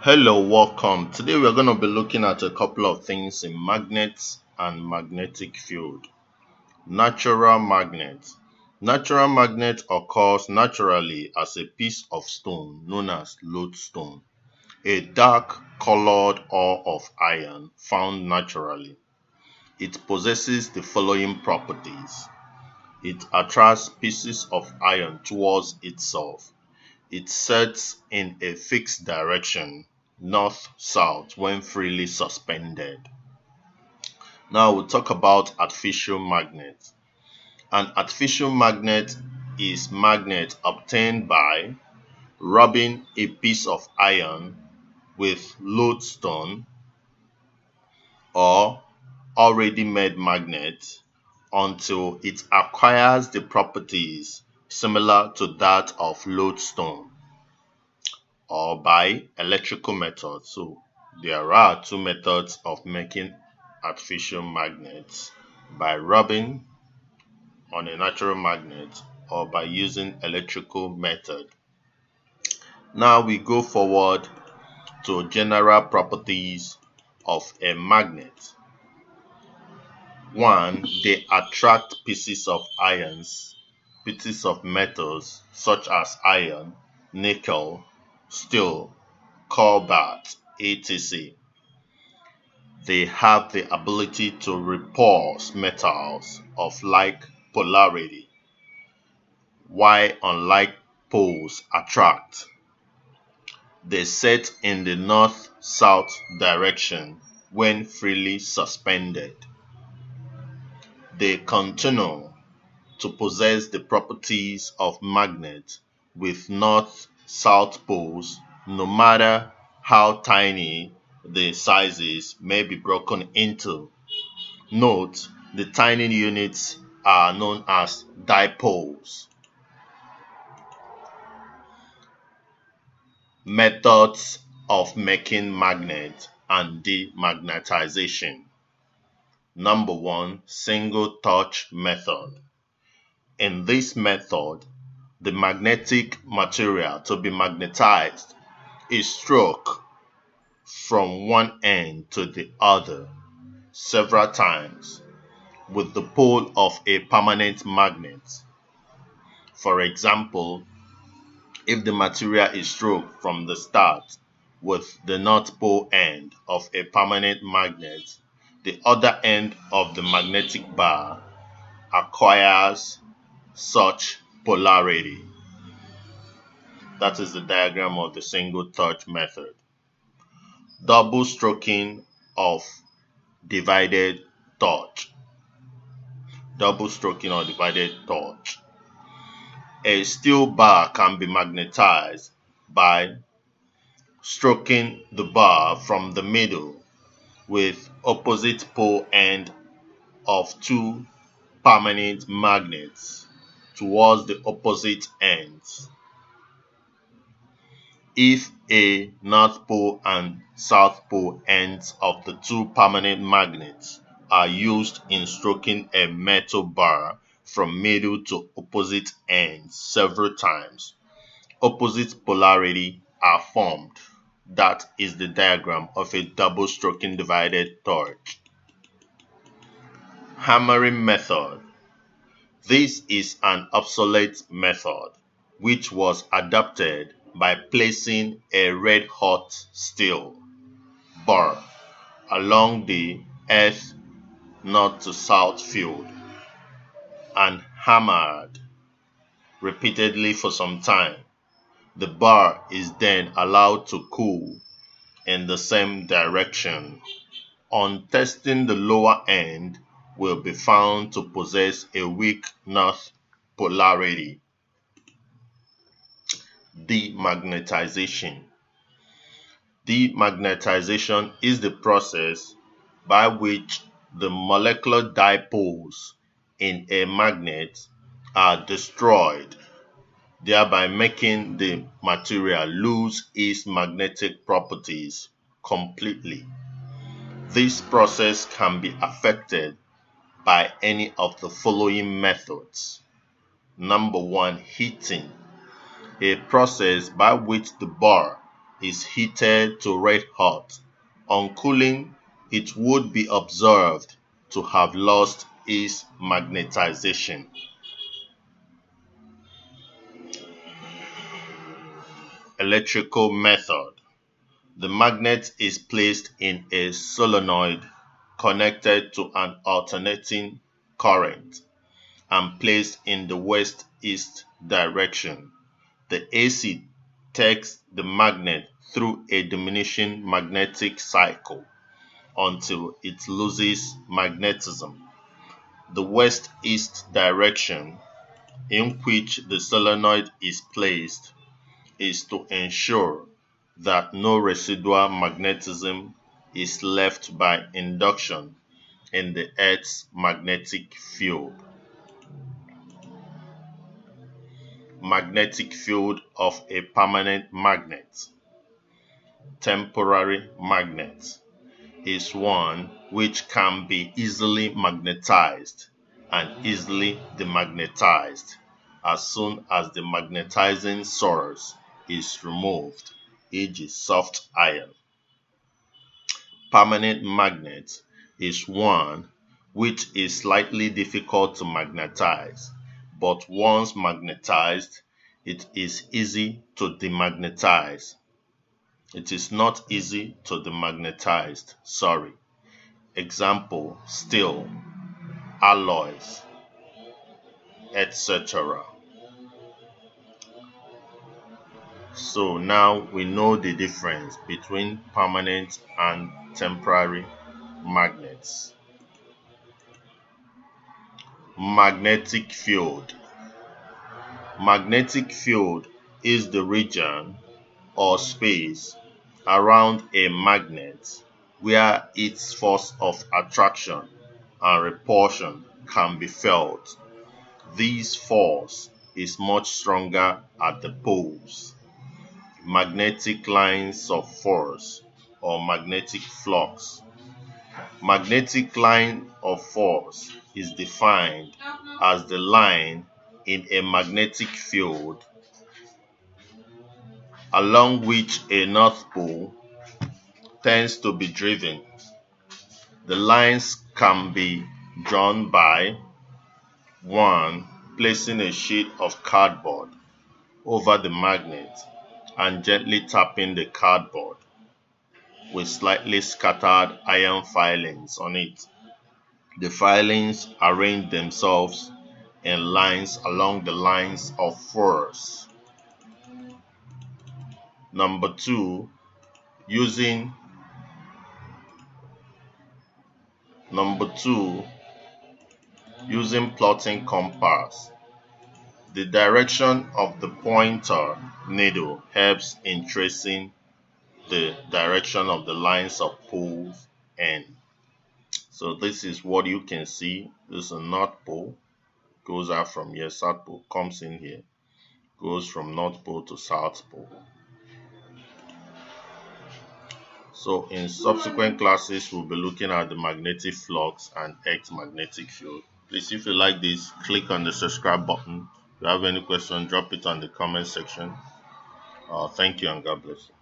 Hello, welcome. Today we're going to be looking at a couple of things in magnets and magnetic field. Natural magnet. Natural magnet occurs naturally as a piece of stone known as lodestone, a dark colored ore of iron found naturally. It possesses the following properties. It attracts pieces of iron towards itself. It sets in a fixed direction, north-south, when freely suspended. Now we'll talk about artificial magnet. An artificial magnet is magnet obtained by rubbing a piece of iron with lodestone or already made magnet until it acquires the properties similar to that of lodestone, or by electrical method. So there are two methods of making artificial magnets: by rubbing on a natural magnet or by using electrical method. Now we go forward to general properties of a magnet. One, they attract pieces of pieces of metals such as iron, nickel, steel, cobalt, etc. They have the ability to repulse metals of like polarity, while unlike poles attract. They set in the north-south direction when freely suspended. They continue to possess the properties of magnet with north-south poles, no matter how tiny the sizes may be broken into. Note, the tiny units are known as dipoles. Methods of making magnet and demagnetization. Number one, single touch method. In this method, the magnetic material to be magnetized is struck from one end to the other several times with the pole of a permanent magnet. For example, if the material is struck from the start with the north pole end of a permanent magnet, the other end of the magnetic bar acquires such polarity. That is the diagram of the single touch method. Double stroking of divided touch. Double stroking or divided touch. A steel bar can be magnetized by stroking the bar from the middle with opposite pole end of two permanent magnets towards the opposite ends. If a north pole and south pole ends of the two permanent magnets are used in stroking a metal bar from middle to opposite ends several times, opposite polarity are formed. That is the diagram of a double stroking divided touch. Hammering method. This is an obsolete method which was adopted by placing a red-hot steel bar along the earth north to south field and hammered repeatedly for some time. The bar is then allowed to cool in the same direction. On testing, the lower end will be found to possess a weak north polarity. Demagnetization. Demagnetization is the process by which the molecular dipoles in a magnet are destroyed, thereby making the material lose its magnetic properties completely. This process can be affected by any of the following methods. Number one, heating, a process by which the bar is heated to red hot. On cooling, it would be observed to have lost its magnetization. Electrical method. The magnet is placed in a solenoid connected to an alternating current and placed in the west-east direction. The AC takes the magnet through a diminishing magnetic cycle until it loses magnetism. The west-east direction in which the solenoid is placed is to ensure that no residual magnetism is left by induction in the Earth's magnetic field. Magnetic field of a permanent magnet. Temporary magnet is one which can be easily magnetized and easily demagnetized as soon as the magnetizing source is removed, e.g. soft iron. Permanent magnet is one which is slightly difficult to magnetize, but once magnetized, it is easy to demagnetize. It is not easy to demagnetize, sorry. Example, steel, alloys, etc. So now we know the difference between permanent and temporary magnets. Magnetic field. Magnetic field is the region or space around a magnet where its force of attraction and repulsion can be felt. This force is much stronger at the poles. Magnetic lines of force or magnetic flux. Magnetic line of force is defined as the line in a magnetic field along which a north pole tends to be driven. The lines can be drawn by 1. Placing a sheet of cardboard over the magnet and gently tapping the cardboard with slightly scattered iron filings on it. The filings arrange themselves in lines along the lines of force. Number 2, using plotting compass. The direction of the pointer needle helps in tracing the direction of the lines of poles N. So this is what you can see. This is a north pole, goes out from here, south pole comes in here, goes from north pole to south pole. So in subsequent classes, we'll be looking at the magnetic flux and Earth's magnetic field. Please, if you like this, click on the subscribe button. If you have any question, drop it on the comment section. Thank you and God bless you.